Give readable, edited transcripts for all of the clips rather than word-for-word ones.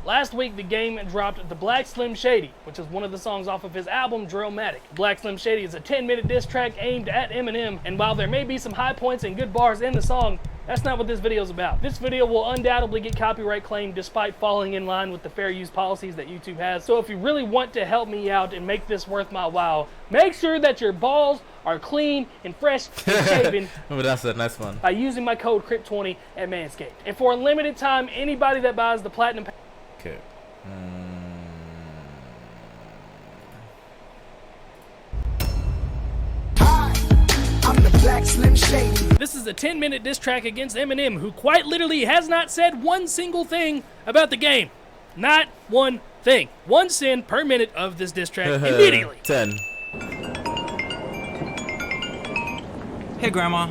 Last week, the game dropped The Black Slim Shady, which is one of the songs off of his album, Drillmatic. Black Slim Shady is a 10-minute diss track aimed at Eminem, and while there may be some high points and good bars in the song, that's not what this video is about. This video will undoubtedly get copyright claimed despite falling in line with the fair use policies that YouTube has. So if you really want to help me out and make this worth my while, make sure that your balls are clean and fresh and shaven. Oh, that's a nice one. By using my code CRIP20 at Manscaped. And for a limited time, anybody that buys the Platinum... Okay. I'm the Black Slim Shady. This is a 10-minute diss track against Eminem, who quite literally has not said one single thing about the game. Not one thing. 1 sin per minute of this diss track immediately. 10. Hey, Grandma.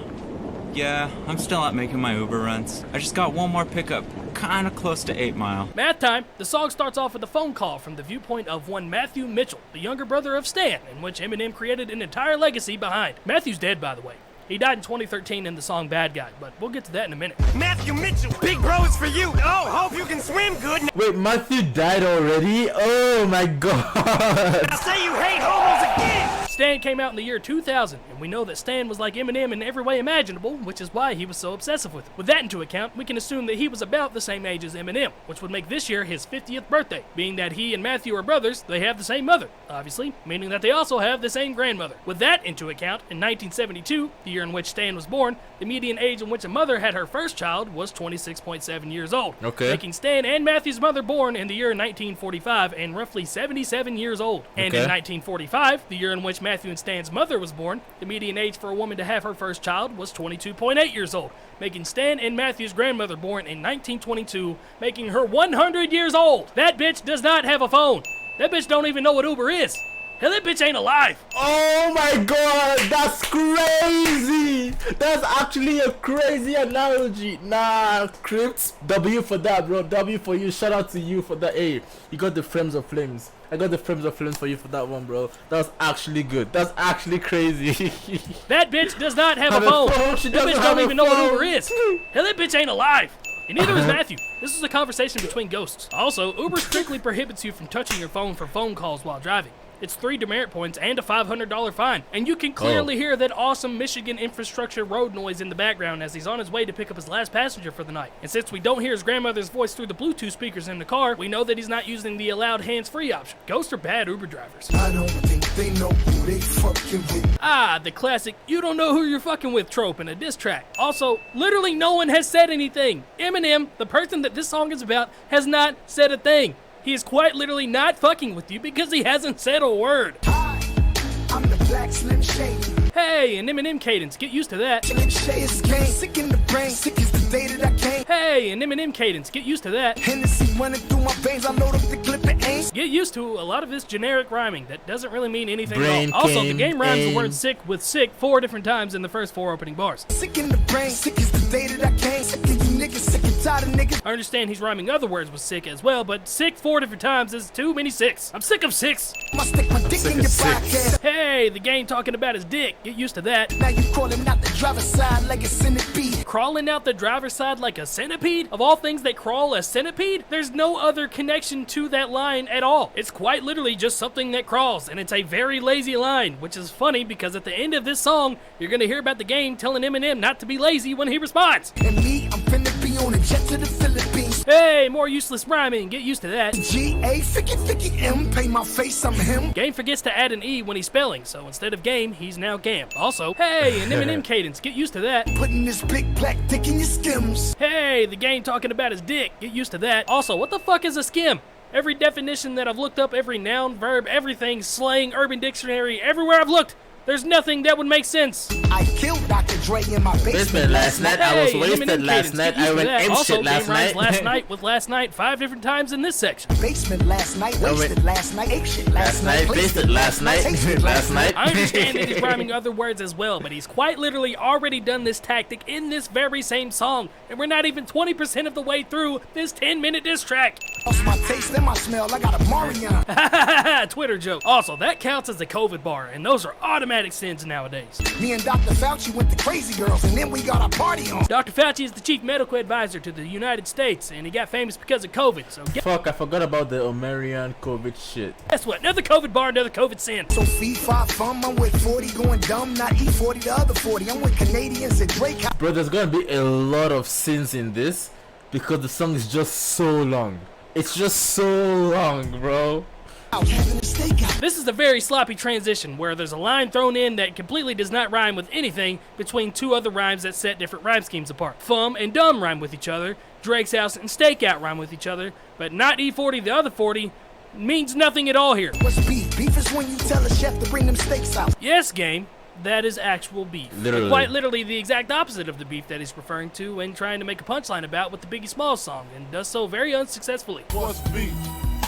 Yeah, I'm still out making my Uber runs. I just got one more pickup, kinda close to 8 Mile. Math time. The song starts off with a phone call from the viewpoint of one Matthew Mitchell, the younger brother of Stan, in which Eminem created an entire legacy behind. Matthew's dead, by the way. He died in 2013 in the song Bad Guy, but we'll get to that in a minute. Matthew Mitchell, big bro is for you. Oh, hope you can swim good. Wait, Matthew died already? Oh my god. I say you hate homos again. Stan came out in the year 2000, and we know that Stan was like Eminem in every way imaginable, which is why he was so obsessive with it. With that into account, we can assume that he was about the same age as Eminem, which would make this year his 50th birthday. Being that he and Matthew are brothers, they have the same mother, obviously, meaning that they also have the same grandmother. With that into account, in 1972, the year in which Stan was born, the median age in which a mother had her first child was 26.7 years old, making Stan and Matthew's mother born in the year 1945 and roughly 77 years old. And in 1945, the year in which Matthew and Stan's mother was born, the median age for a woman to have her first child was 22.8 years old, making Stan and Matthew's grandmother born in 1922, making her 100 years old. That bitch does not have a phone. That bitch don't even know what Uber is. Hell, that bitch ain't alive. Oh my god, that's crazy. That's actually a crazy analogy. Nah, Crips, W for that, bro. W for you. Shout out to you for that. Hey, you got the frames of flames. I got the frames of flames for you for that one, bro. That's actually good. That's actually crazy. That bitch does not have a phone. That bitch don't even know what Uber is. Hell, that bitch ain't alive. And neither is Matthew. This is a conversation between ghosts. Also, Uber strictly prohibits you from touching your phone for phone calls while driving. It's 3 demerit points and a $500 fine. And you can clearly hear that awesome Michigan infrastructure road noise in the background as he's on his way to pick up his last passenger for the night. And since we don't hear his grandmother's voice through the Bluetooth speakers in the car, we know that he's not using the allowed hands-free option. Ghosts are bad Uber drivers. I don't think they know who they fucking with. Ah, the classic "you don't know who you're fucking with" trope in a diss track. Also, literally no one has said anything. Eminem, the person that this song is about, has not said a thing. He is quite literally not fucking with you because he hasn't said a word. Hi, I'm the Black Slim Shady. Hey, an Eminem cadence, get used to that. Sick in the brain, sick is the day that I came. Hey, an Eminem cadence, get used to that. Hennessy running through my veins, I load up the clip and aim. Get used to a lot of this generic rhyming that doesn't really mean anything Brain at all. Also, the came game rhymes the in. word sick with sick 4 different times in the first 4 opening bars. Sick in the brain, sick is the day that I came. Sick of you niggas, sick and tired of niggas. I understand he's rhyming other words with sick as well, but sick 4 different times is too many sicks. I'm sick of sicks. I stick my dick in your podcast. Hey, the game talking about his dick. Get used to that. Now you crawling out the driver's side like a centipede. Crawling out the driver's side like a centipede? Of all things that crawl, a centipede? There's no other connection to that line at all. It's quite literally just something that crawls, and it's a very lazy line, which is funny because at the end of this song, you're gonna hear about the game telling Eminem not to be lazy when he responds. And me, I'm finna be on a jet to the Philippines. Hey, more useless rhyming. Get used to that. G-A, 50 M, pay my face, I'm him. Game forgets to add an E when he's spelling, so instead of game, he's now Gam. Also, hey, an Eminem cadence. Get used to that. Putting this big black dick in your skims. Hey, the game talking about his dick. Get used to that. Also, what the fuck is a skim? Every definition that I've looked up, every noun, verb, everything, slang, Urban Dictionary, everywhere I've looked, there's nothing that would make sense. I killed Dr. Dre in my basement last night. I was wasted Eminem last cadence. night. Get used I to went that. ape Also, shit last game rhymes night. last night with last night 5 different times in this section. Basement last night, wasted last night, ape shit last night, wasted last night, last night. I understand that he's rhyming other words as well, but he's quite literally already done this tactic in this very same song, and we're not even 20% of the way through this 10-minute diss track. Lost my taste and my smell, I got a Marion. Twitter joke. Also, that counts as a COVID bar, and those are automatic dramatic sins nowadays. Me and Dr. Fauci went to Crazy Girls, and then we got our party on. Dr. Fauci is the chief medical advisor to the United States, and he got famous because of COVID, so Fuck, I forgot about the Omarion COVID shit. guess what? Another COVID bar, another COVID sin. So fee, fi, fum, I'm with 40 going dumb, not E40 the other 40. I'm with Canadians and Drake. Bro, there's gonna be a lot of sins in this because the song is just so long. It's just so long, bro. Having a stakeout. This is a very sloppy transition where there's a line thrown in that completely does not rhyme with anything between two other rhymes that set different rhyme schemes apart. Fum and dumb rhyme with each other, Drake's house and stakeout rhyme with each other, but not E40 the other 40 means nothing at all here. What's beef? Beef is when you tell a chef to bring them steaks out. Yes, game, that is actual beef. Literally. Quite literally the exact opposite of the beef that he's referring to and trying to make a punchline about with the Biggie Smalls song, and does so very unsuccessfully. What's beef?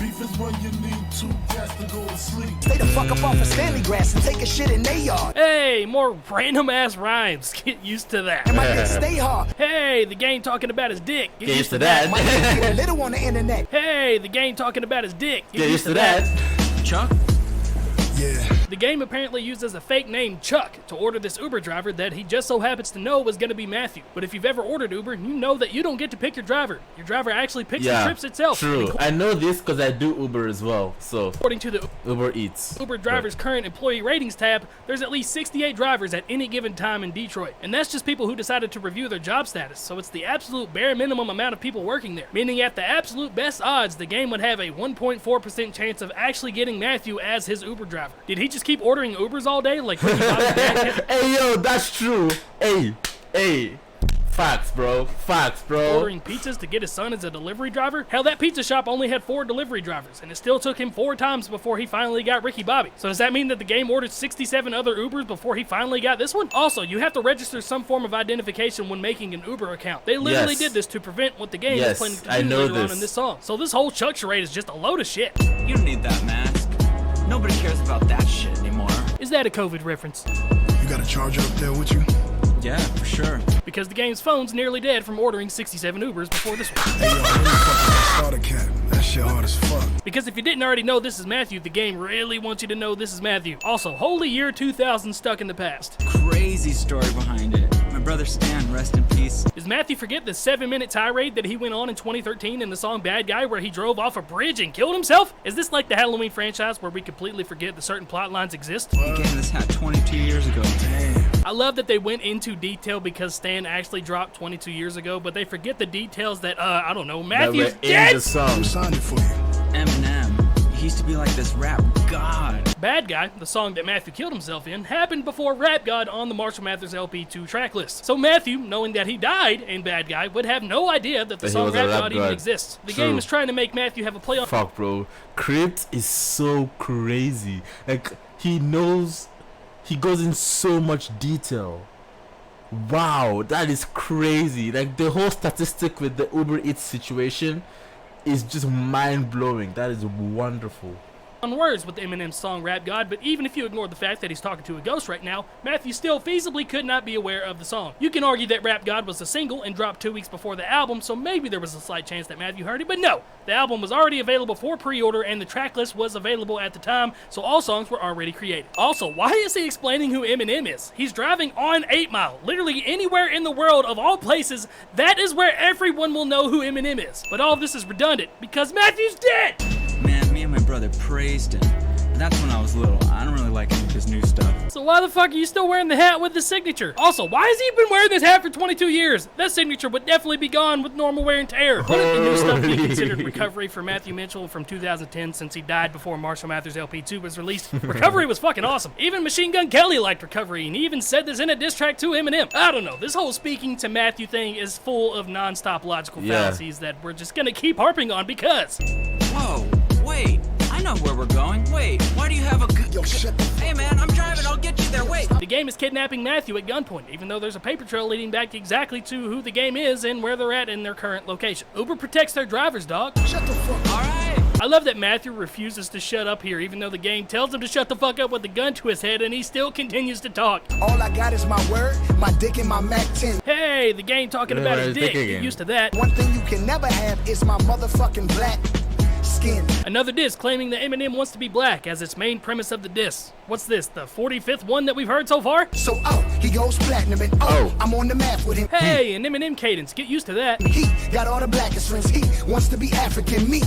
Beef is when you need two cats to go to sleep. Stay the fuck up off of Stanley grass and take a shit in their yard. Hey, more random ass rhymes. Get used to that. And my dick stay hard. Hey, the game talking about his dick. Get Get used to that. My dick get little on the internet. Hey, the game talking about his dick. Get used to that. Chuck? Yeah. The game apparently uses a fake name Chuck to order this Uber driver that he just so happens to know was going to be Matthew. But if you've ever ordered Uber, you know that you don't get to pick your driver. Your driver actually picks the trips itself. True. I know this because I do Uber as well. So According to the Uber Eats. Uber driver's current employee ratings tab, there's at least 68 drivers at any given time in Detroit. And that's just people who decided to review their job status. So it's the absolute bare minimum amount of people working there. Meaning at the absolute best odds, the game would have a 1.4% chance of actually getting Matthew as his Uber driver. Did he just keep ordering Ubers all day like Ricky Bobby's dad kept Hey yo, that's true. Hey. Facts, bro. Facts, bro. ordering pizzas to get his son as a delivery driver? Hell, that pizza shop only had 4 delivery drivers, and it still took him 4 times before he finally got Ricky Bobby. So does that mean that the game ordered 67 other Ubers before he finally got this one? Also, you have to register some form of identification when making an Uber account. They literally Yes. did this to prevent what the game Yes, is planning to I do know later on this. in this song. So this whole Chuck charade is just a load of shit. You don't need that mask. Nobody cares about that shit anymore. Is that a COVID reference? You got a charger up there with you? Yeah, for sure. Because the game's phone's nearly dead from ordering 67 Ubers before this one. Hey, yo, let me fucking starter cap. That shit hard as fuck. Because if you didn't already know this is Matthew, the game really wants you to know this is Matthew. Also, holy year 2000 stuck in the past. Crazy story behind it. My brother Stan, rest in peace. Does Matthew forget the 7-minute tirade that he went on in 2013 in the song Bad Guy where he drove off a bridge and killed himself? Is this like the Halloween franchise where we completely forget that certain plot lines exist? He gave me this hat 22 years ago. Damn. I love that they went into detail because Stan actually dropped 22 years ago, but they forget the details that, I don't know, That Matthew's were in dead! the song. Who signed it for you? Eminem. He used to be like this rap god. Bad Guy, the song that Matthew killed himself in, happened before Rap God on the Marshall Mathers LP2 track list. So Matthew, knowing that he died in Bad Guy, would have no idea that the That he song was a Rap rap God even god. exists. The True. game is trying to make Matthew have a play on. Fuck, bro. Crypt is so crazy. Like, he knows. He goes in so much detail. Wow, that is crazy. Like, the whole statistic with the Uber Eats situation is just mind blowing. That is wonderful. On words with Eminem's song Rap God, but even if you ignore the fact that he's talking to a ghost right now, Matthew still feasibly could not be aware of the song. You can argue that Rap God was a single and dropped 2 weeks before the album, so maybe there was a slight chance that Matthew heard it, but no. The album was already available for pre-order and the track list was available at the time, so all songs were already created. Also, why is he explaining who Eminem is? He's driving on 8 Mile. Literally anywhere in the world, of all places, that is where everyone will know who Eminem is. But all of this is redundant because Matthew's dead! Man, me and my brother praised him. And that's when I was little. I don't really like any of his new stuff. So why the fuck are you still wearing the hat with the signature? Also, why has he been wearing this hat for 22 years? That signature would definitely be gone with normal wear and tear. One of the new stuff he considered Recovery for Matthew Mitchell from 2010 since he died before Marshall Mathers LP2 was released. Recovery was fucking awesome. Even Machine Gun Kelly liked Recovery and he even said this in a diss track to Eminem. I don't know. This whole speaking to Matthew thing is full of non-stop logical fallacies that we're just gonna keep harping on because... Whoa, wait. I know where we're going. Wait, why do you have a Yo, shut the Hey man, I'm driving. I'll get you there. Wait. The game is kidnapping Matthew at gunpoint, even though there's a paper trail leading back exactly to who the game is and where they're at in their current location. Uber protects their drivers, dog. Shut the fuck up. All right. I love that Matthew refuses to shut up here, even though the game tells him to shut the fuck up with a gun to his head, and he still continues to talk. All I got is my word, my dick, and my Mac 10. Hey, the game talking about his dick. Get used to that. One thing you can never have is my motherfucking black skin. Another diss claiming that Eminem wants to be black as its main premise of the diss. What's this, the 45th one that we've heard so far? So he goes platinum and I'm on the map with him. Hey, an Eminem cadence, get used to that. He got all the blackest friends. He wants to be African. Me.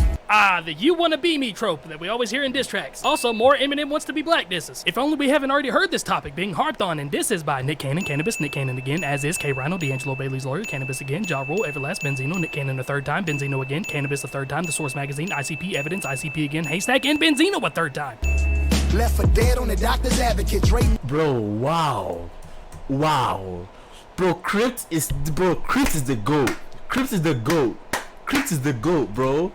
The you wanna be me trope that we always hear in diss tracks. Also, more Eminem wants to be black disses. If only we haven't already heard this topic being harped on in disses by Nick Cannon, Cannabis, Nick Cannon again, as is K Rhino, D'Angelo Bailey's lawyer, Cannabis again, Ja Rule, Everlast, Benzino, Nick Cannon a third time, Benzino again, Cannabis a third time, The Source Magazine, ICP Evidence, ICP again, Haystack, and Benzino a third time. Left for dead on the doctor's advocate. Dre. Bro, wow. Bro, Crypt is the GOAT. Crypt is the GOAT, bro.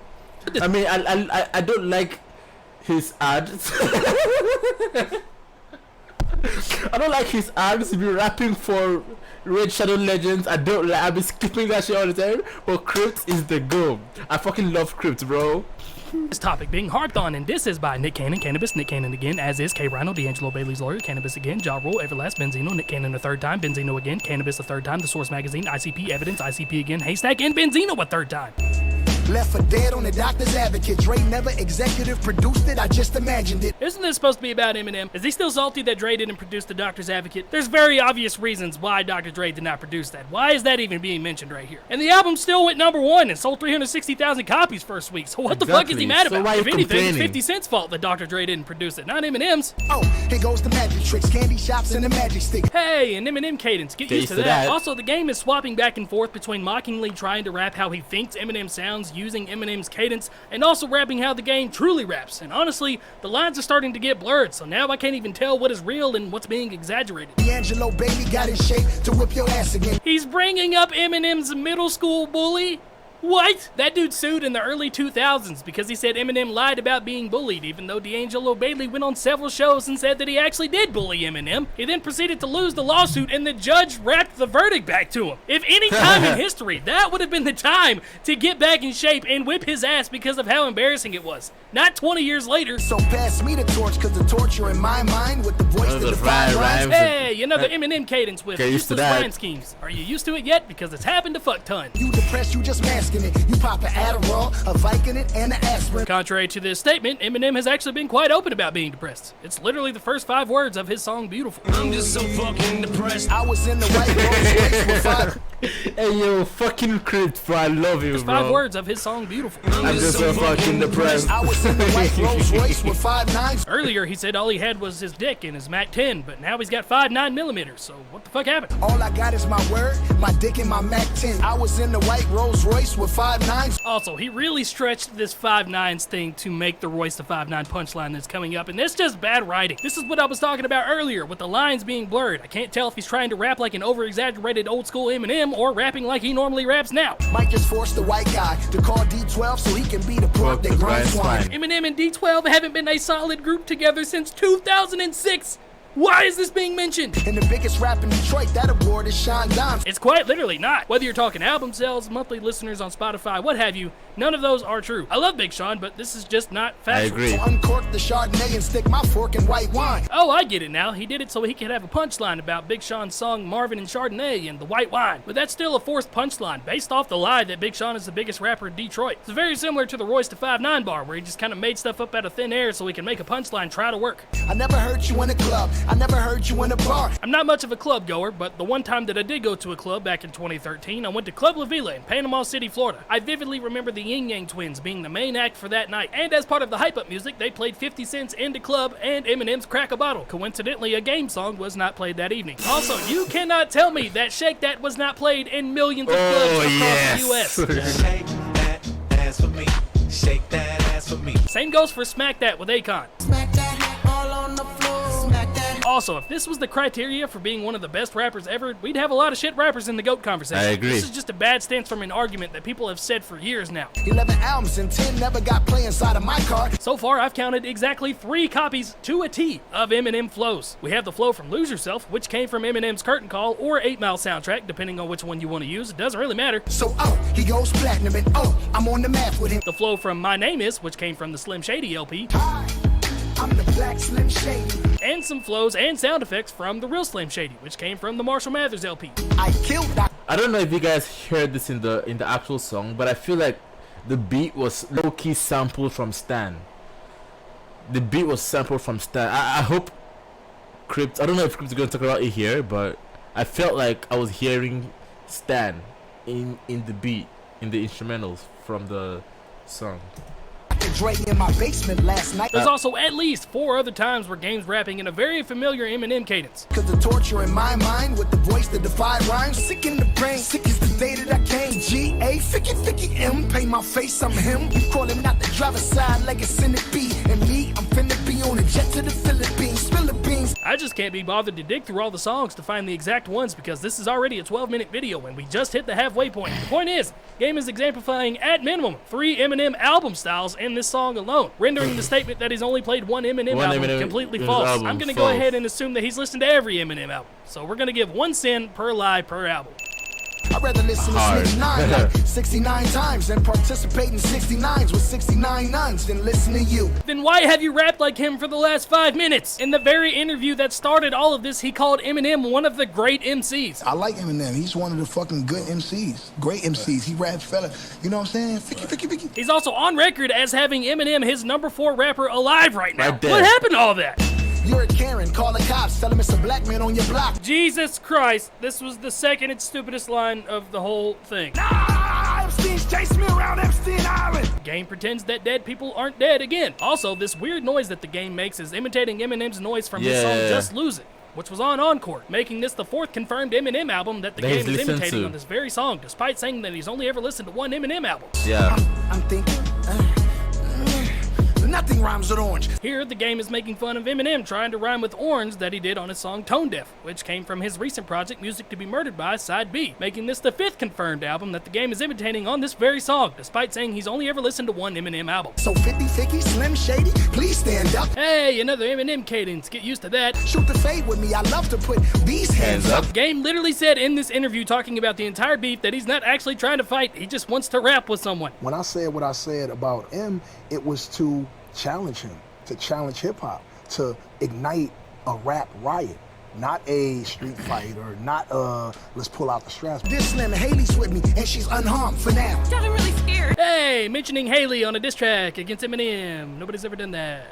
I mean, I don't like his ads. I don't like his ads. He be rapping for Red Shadow Legends. I'll be skipping that shit all the time. But Crypt is the GOAT. I fucking love Crypt, bro. This topic being harped on in disses by Nick Cannon, Cannabis, Nick Cannon again, as is K Rhino, D'Angelo Bailey's lawyer, Cannabis again, Ja Rule, Everlast, Benzino, Nick Cannon a third time, Benzino again, Cannabis a third time, The Source Magazine, ICP Evidence, ICP again, Haystack, and Benzino a third time. Left for dead on the doctor's advocate. Dre never executive produced it. I just imagined it. Isn't this supposed to be about Eminem? Is he still salty that Dre didn't produce The Doctor's Advocate? There's very obvious reasons why Dr. Dre did not produce that. Why is that even being mentioned right here? And the album still went #1 and sold 360,000 copies first week. So what the fuck is he mad about? If anything, it's 50 Cent's fault that Dr. Dre didn't produce it, not Eminem's. Here goes the magic tricks, candy shops, and the magic stick. Hey, an Eminem cadence. Get used to that. Also, the game is swapping back and forth between mockingly trying to rap how he thinks Eminem sounds using Eminem's cadence, and also rapping how the game truly raps. And honestly, the lines are starting to get blurred, so now I can't even tell what is real and what's being exaggerated. D'Angelo Bailey got in shape to whip your ass again. He's bringing up Eminem's middle school bully? What? That dude sued in the early 2000s because he said Eminem lied about being bullied, even though D'Angelo Bailey went on several shows and said that he actually did bully Eminem. He then proceeded to lose the lawsuit, and the judge rapped the verdict back to him. If any time in history, that would have been the time to get back in shape and whip his ass because of how embarrassing it was. Not 20 years later. So pass me the torch, cause the torture in my mind with the voice that defines rhymes. Hey, another Eminem cadence with useless that. rhyme schemes. Are you used to it yet? Because it's happened a fuck ton. You depressed, you just masking it. You pop an Adderall, a Vicodin, and an aspirin. Contrary to this statement, Eminem has actually been quite open about being depressed. It's literally the first 5 words of his song Beautiful. I'm just so fucking depressed. I was in the white Rolls Royce with 5. Hey yo, fucking Crypt, bro, I love you, First bro. 5 words of his song Beautiful. I'm just so fucking depressed. I was in the white Rolls Royce with 5.9s. Earlier he said all he had was his dick and his Mac 10, but now he's got 5.9mm, so what the fuck happened? All I got is my word, my dick, and my Mac 10. I was in the white Rolls Royce with 5.9s. Also, he really stretched this 5.9s thing to make the Royce to 5.9 punchline that's coming up, and that's just bad writing. This is what I was talking about earlier, with the lines being blurred. I can't tell if he's trying to rap like an over-exaggerated old-school Eminem or rapping like he normally raps now. Mike just forced the white guy to call D12 so he can be the pork that grinds swine. Eminem and D12 haven't been a solid group together since 2006. Why is this being mentioned? And the biggest rap in Detroit, that award is Sean Dimes. It's quite literally not. Whether you're talking album sales, monthly listeners on Spotify, what have you, none of those are true. I love Big Sean, but this is just not factual. I agree. So uncork the Chardonnay and stick my fork in white wine. Oh, I get it now. He did it so he could have a punchline about Big Sean's song Marvin and Chardonnay and the white wine. But that's still a forced punchline based off the lie that Big Sean is the biggest rapper in Detroit. It's very similar to the Royce to 5.9 bar where he just kind of made stuff up out of thin air so he can make a punchline try to work. I never heard you in a club. I never heard you in a bar. I'm not much of a club goer, but the one time that I did go to a club back in 2013, I went to Club La Villa in Panama City, Florida. I vividly remember the Yin Yang Twins being the main act for that night, and as part of the hype-up music, they played 50 Cent's End of Club and Eminem's Crack a Bottle. Coincidentally, a game song was not played that evening. Also, you cannot tell me that Shake That was not played in millions of clubs across the U.S. Shake that ass for me. Shake that ass for me. Same goes for Smack That with Akon. Smack that all on the floor. Smack that. Also, if this was the criteria for being one of the best rappers ever, we'd have a lot of shit rappers in the GOAT conversation. I agree. This is just a bad stance from an argument that people have said for years now. 11 albums and 10 never got play inside of my car. So far, I've counted exactly 3 copies to a T of Eminem flows. We have the flow from Lose Yourself, which came from Eminem's Curtain Call or 8 Mile soundtrack, depending on which one you want to use. It doesn't really matter. So he goes platinum and I'm on the map with him. The flow from My Name Is, which came from the Slim Shady LP. Hi, I'm the Black Slim Shady. And some flows and sound effects from the Real Slim Shady, which came from the Marshall Mathers LP. I killed that. I don't know if you guys heard this in the actual song, but I feel like the beat was low-key sampled from Stan. The beat was sampled from Stan. I hope Crypt, I don't know if Crypt's gonna talk about it here, but I felt like I was hearing Stan in the beat, in the instrumentals from the song. Dre in my basement last night. There's also at least 4 other times where Game's rapping in a very familiar Eminem cadence. Cause the torture in my mind with the voice that defied rhymes. Sick in the brain, sick is the day that I came. G-A, Ficky, M, pay my face, I'm him. You call him not the driver's side like it's in the B. And me, I'm finna be on a jet to the Philippines. Philippines. I just can't be bothered to dig through all the songs to find the exact ones because this is already a 12-minute video and we just hit the halfway point. The point is, Game is exemplifying at minimum 3 Eminem album styles in this song alone, rendering the statement that he's only played one Eminem album completely false. I'm gonna go ahead and assume that he's listened to every Eminem album. So we're gonna give 1 cent per lie per album. I'd rather listen to Snitch 9 like 69 times and participate in 69s with 69 nuns than listen to you. Then why have you rapped like him for the last 5 minutes? In the very interview that started all of this, he called Eminem one of the great MCs. I like Eminem. He's one of the fucking good MCs. Great MCs. He raps fella. You know what I'm saying? Ficky. He's also on record as having Eminem his number 4 rapper alive right now. Right there. What happened to all that? You're a Karen. Call the cops. Tell him it's a black man on your block. Jesus Christ, this was the second and stupidest line of the whole thing. Epstein's chasing me around Epstein Island. Game pretends that dead people aren't dead again. Also, this weird noise that the game makes is imitating Eminem's noise from his song Just Lose It, which was on Encore, making this the 4th confirmed Eminem album that the game is imitating on this very song, despite saying that he's only ever listened to 1 Eminem album. Yeah. I'm thinking. Nothing rhymes with orange. Here, the game is making fun of Eminem trying to rhyme with orange that he did on his song Tone Deaf, which came from his recent project Music to be Murdered By, Side B, making this the 5th confirmed album that the game is imitating on this very song, despite saying he's only ever listened to 1 Eminem album. So 50, Slim, Shady, please stand up. Hey, another Eminem cadence, get used to that. Shoot the fade with me, I love to put these hands up. Game literally said in this interview talking about the entire beef that he's not actually trying to fight, he just wants to rap with someone. When I said what I said about M, it was to challenge him, to challenge hip-hop, to ignite a rap riot, not a street fight or not let's pull out the straps. This Slim, Haley's with me and she's unharmed for now. God, I'm really scared. Hey, mentioning Haley on a diss track against Eminem. Nobody's ever done that.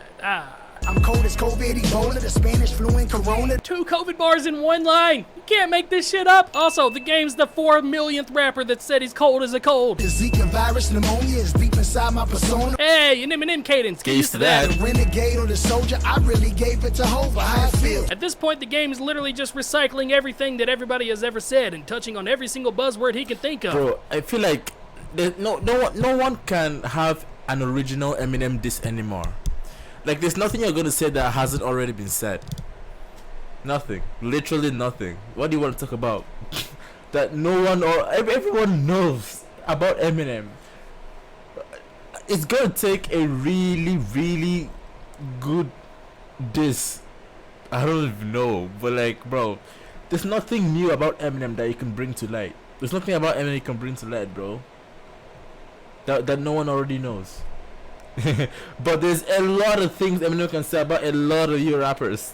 I'm cold as COVID, Ebola, the Spanish flu and Corona. 2 COVID bars in 1 line. You can't make this shit up. Also, the game's the 4 millionth rapper that said he's cold as a cold. The Zika virus, pneumonia is deep inside my persona. Hey, an Eminem cadence. Get used to that. The renegade or the soldier, I really gave it to Hova. How I feel. At this point, the game is literally just recycling everything that everybody has ever said and touching on every single buzzword he can think of. Bro, I feel like no one can have an original Eminem diss anymore. Like, there's nothing you're gonna say that hasn't already been said. Nothing. Literally nothing. What do you want to talk about? That no one or everyone knows about Eminem. It's gonna take a really good diss. I don't even know, but like, bro, there's nothing new about Eminem that you can bring to light. There's nothing about Eminem you can bring to light, bro. That no one already knows. But there's a lot of things Eminem can say about a lot of you rappers.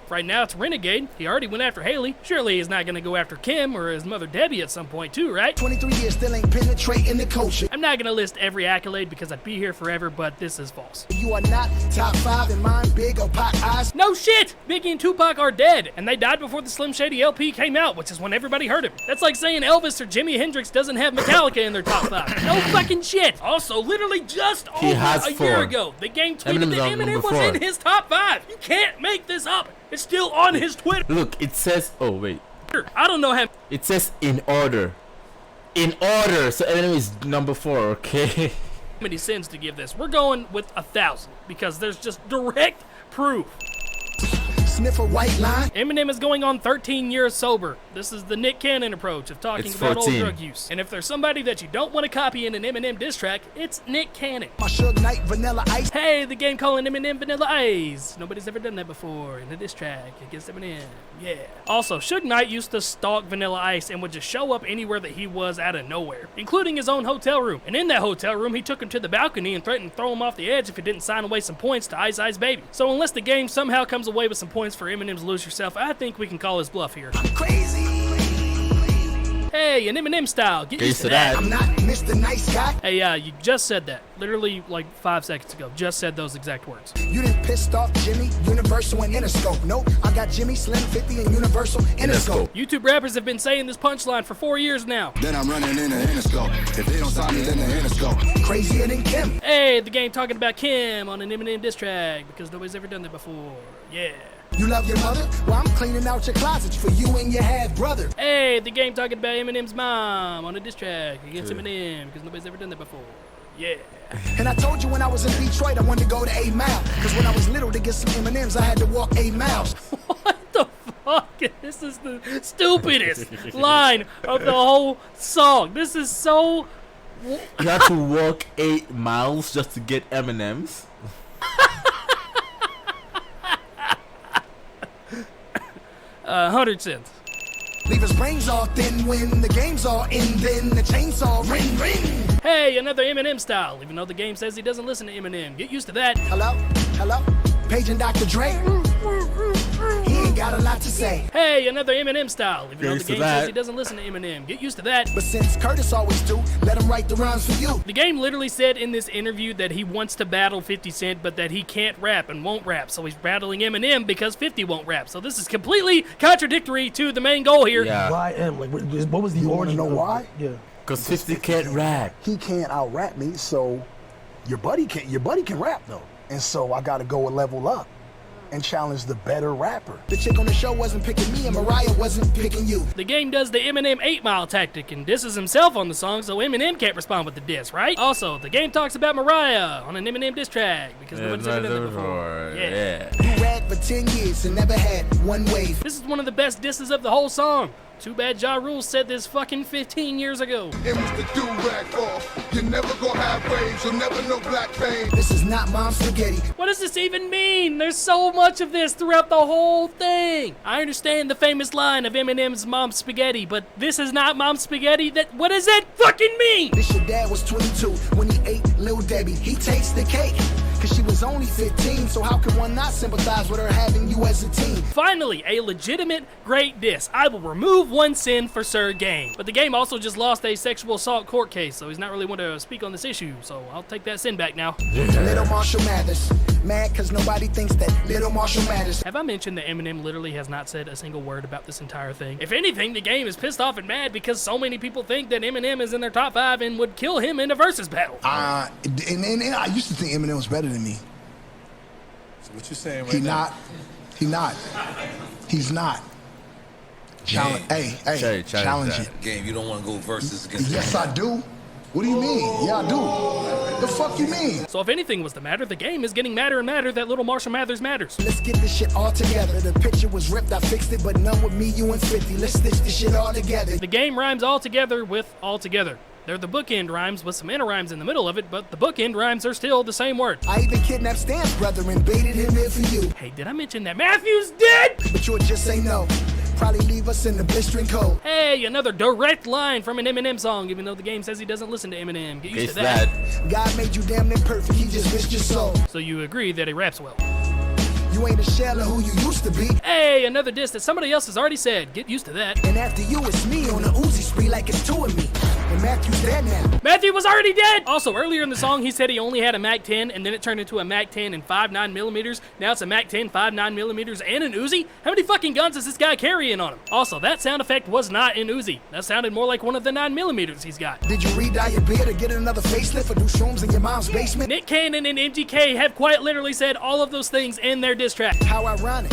Right now it's Renegade. He already went after Haley. Surely he's not gonna go after Kim or his mother Debbie at some point too, right? 23 years still ain't penetrating the culture. I'm not gonna list every accolade because I'd be here forever, but this is false. You are not top 5 in mine, big or pop eyes. No shit! Biggie and Tupac are dead, and they died before the Slim Shady LP came out, which is when everybody heard him. That's like saying Elvis or Jimi Hendrix doesn't have Metallica in their top 5. No fucking shit! Also, literally just over a year ago, the game tweeted that Eminem was in his top 5. You can't make this up! It's still on his Twitter. Look, it says, oh wait. I don't know how. It says in order. In order. So Eminem is number 4, okay? How many sins to give this? We're going with 1,000 because there's just direct proof. Sniff a white line. Eminem is going on 13 years sober. This is the Nick Cannon approach of talking about old drug use. And if there's somebody that you don't want to copy in an Eminem diss track, it's Nick Cannon. My Suge Knight Vanilla Ice. Hey, the game calling Eminem Vanilla Ice. Nobody's ever done that before in a diss track against Eminem. Yeah. Also, Suge Knight used to stalk Vanilla Ice and would just show up anywhere that he was out of nowhere, including his own hotel room. And in that hotel room, he took him to the balcony and threatened to throw him off the edge if he didn't sign away some points to Ice Ice Baby. So unless the game somehow comes away with some points for Eminem's Lose Yourself, I think we can call his bluff here. Crazy. Hey, an Eminem style. Get used to that. I'm not Mr. Nice Guy. Hey, you just said that. Literally like 5 seconds ago. Just said those exact words. You done pissed off Jimmy, Universal, and Interscope. Nope, I got Jimmy, Slim, 50, and Universal, Interscope. YouTube rappers have been saying this punchline for 4 years now. Then I'm running in the Interscope. If they don't sign me, then the Interscope. Crazier than Kim. Hey, the game talking about Kim on an Eminem diss track because nobody's ever done that before. Yeah. You love your mother? Well, I'm cleaning out your closets for you and your half brother. Hey, the game talking about Eminem's mom on a diss track against Eminem because nobody's ever done that before. Yeah. And I told you when I was in Detroit, I wanted to go to 8 Mile. Because when I was little to get some M&Ms, I had to walk 8 miles. What the fuck? This is the stupidest line of the whole song. This is so... You had to walk 8 miles just to get M&Ms? 100 cents. Leave his brains all thin when the game's all in, then the chainsaw ring, ring. Hey, another Eminem style, even though the game says he doesn't listen to Eminem. Get used to that. Hello? Hello? Paging Dr. Dre? He ain't got a lot to say. Hey, another Eminem style, even though the Used to game that. says he doesn't listen to Eminem. Get used to that. But since Curtis always do, let him write the rhymes for you. The game literally said in this interview that he wants to battle 50 Cent, but that he can't rap and won't rap. So he's battling Eminem because 50 won't rap. So this is completely contradictory to the main goal here. Yeah. Why M? Like, what was the You wanna origin? know of- why? Yeah. Because 50 can't rap. He can't out rap me, so your buddy can rap though. And so I gotta go a level up and challenge the better rapper. The chick on the show wasn't picking me and Mariah wasn't picking you. The game does the Eminem 8 Mile tactic and disses himself on the song, so Eminem can't respond with the diss, right? Also, the game talks about Mariah on an Eminem diss track because nobody's ever done that before. Yeah. You rap for 10 years and never had one wave. This is one of the best disses of the whole song. Too bad Ja Rule said this fucking 15 years ago. It was the do-rag off. You never gonna have waves. You'll never know black pain. This is not Mom's spaghetti. What does this even mean? There's so much of this throughout the whole thing. I understand the famous line of Eminem's Mom's Spaghetti, but this is not Mom's Spaghetti. What does that fucking mean? This your dad was 22 when he ate Lil Debbie. He tasted the cake. Cause she was only 15, so how could one not sympathize with her having you as a teen? Finally, a legitimate great diss. I will remove one sin for Sir Game. But the game also just lost a sexual assault court case, so he's not really one to speak on this issue, so I'll take that sin back now. Little Marshall Mathers. Mad cause nobody thinks that Little Marshall matters. Have I mentioned that Eminem literally has not said a single word about this entire thing? If anything, the game is pissed off and mad because so many people think that Eminem is in their top 5 and would kill him in a versus battle. And I used to think Eminem was better than me. So what you saying right He now? not. He not. He's not. Challenge. Hey, challenge it. Game, you don't want to go versus against Yes, I do. What do you mean? Yeah, I do. The fuck you mean? So if anything was the matter, the game is getting madder and madder that Little Marshall Mathers matters. Let's get this shit all together. The picture was ripped, I fixed it, but none with me, you and 50. Let's stitch this shit all together. The game rhymes all together with all together. They're the bookend rhymes with some inner rhymes in the middle of it, but the bookend rhymes are still the same word. I even kidnapped Stan's brother and baited him in for you. Hey, did I mention that Matthew's dead? But you'll just say no. Probably leave us in the blistering cold. Hey, another direct line from an Eminem song, even though the game says he doesn't listen to Eminem. Get used to that. God made you damn near perfect, he just missed your soul. So you agree that he raps well. You ain't a shell of who you used to be. Hey, another diss that somebody else has already said. Get used to that. And after you, it's me on a Uzi spree like it's two of me. And Matthew's dead now. Matthew was already dead! Also, earlier in the song, he said he only had a Mac 10, and then it turned into a Mac 10 and 5.9mm. Now it's a Mac 10, 5.9mm, and an Uzi? How many fucking guns is this guy carrying on him? Also, that sound effect was not in Uzi. That sounded more like one of the 9mm he's got. Did you re-dye your beard or get another facelift or do shrooms in your mom's basement? Nick Cannon and MGK have quite literally said all of those things in their diss track. How ironic.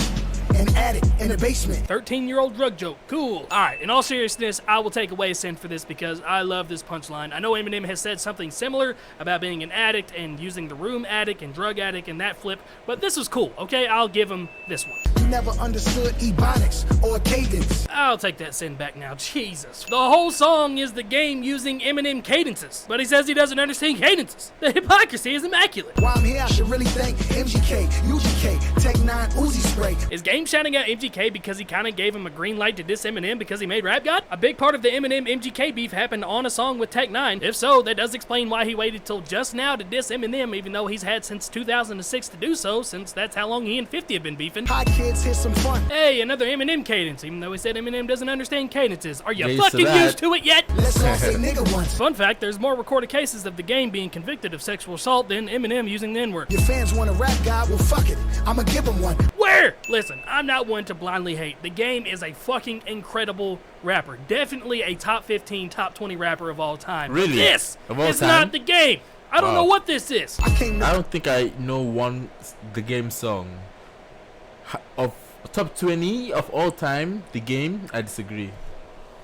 An addict in the basement. 13-year-old drug joke. Cool. Alright, in all seriousness, I will take away a sin for this because I love this punchline. I know Eminem has said something similar about being an addict and using the room addict and drug addict and that flip, but this was cool, okay? I'll give him this one. You never understood ebonics or cadence. I'll take that sin back now. Jesus. The whole song is the game using Eminem cadences, but he says he doesn't understand cadences. The hypocrisy is immaculate. While I'm here, I should really thank MGK, UGK, Tech 9, Uzi Spray. Is Game shouting out MGK because he kind of gave him a green light to diss Eminem because he made Rap God? A big part of the Eminem MGK beef happened on a song with Tech 9. If so, that does explain why he waited till just now to diss Eminem, even though he's had since 2006 to do so, since that's how long he and 50 have been beefing. Hi kids, let's hear some fun. Hey, another Eminem cadence, even though he said Eminem doesn't understand cadences. Are you Yeah, fucking so that- used to it yet? Let's all say nigga once. Fun fact, there's more recorded cases of the game being convicted of sexual assault than Eminem using the N-word. Your fans want a rap guy? Well, fuck it. I'ma give him one. Where? Listen, I'm not one to blindly hate. The game is a fucking incredible rapper. Definitely a top 15, top 20 rapper of all time. Really? This Of all is time? not the game. I don't know what this is. I came I to don't think I know the game song. Of top 20 of all time, the game, I disagree.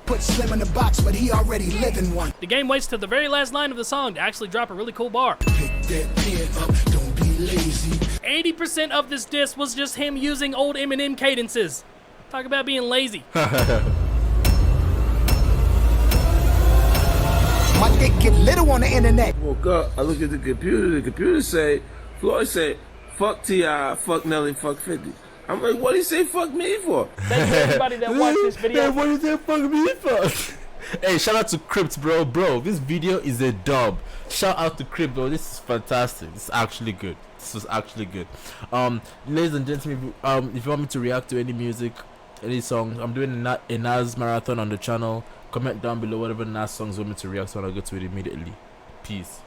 put Slim in the box, but he already living one. The game waits to the very last line of the song to actually drop a really cool bar. Pick that pen up, don't be lazy. 80% of this diss was just him using old Eminem cadences. Talk about being lazy. My dick get little on the internet. Woke up, I look at the computer say, Floyd say, fuck T.I., fuck Nelly, fuck 50. I'm like, what did he say fuck me for? Thank you everybody that watched this video. Hey, what did he say fuck me for? Hey, shout out to Crypt, bro. This video is a dub. Shout out to Crypt, bro. This is fantastic. This is actually good. This was actually good. Ladies and gentlemen, if you want me to react to any music, any song, I'm doing a Nas marathon on the channel. Comment down below whatever Nas songs you want me to react to, and I'll get to it immediately. Peace.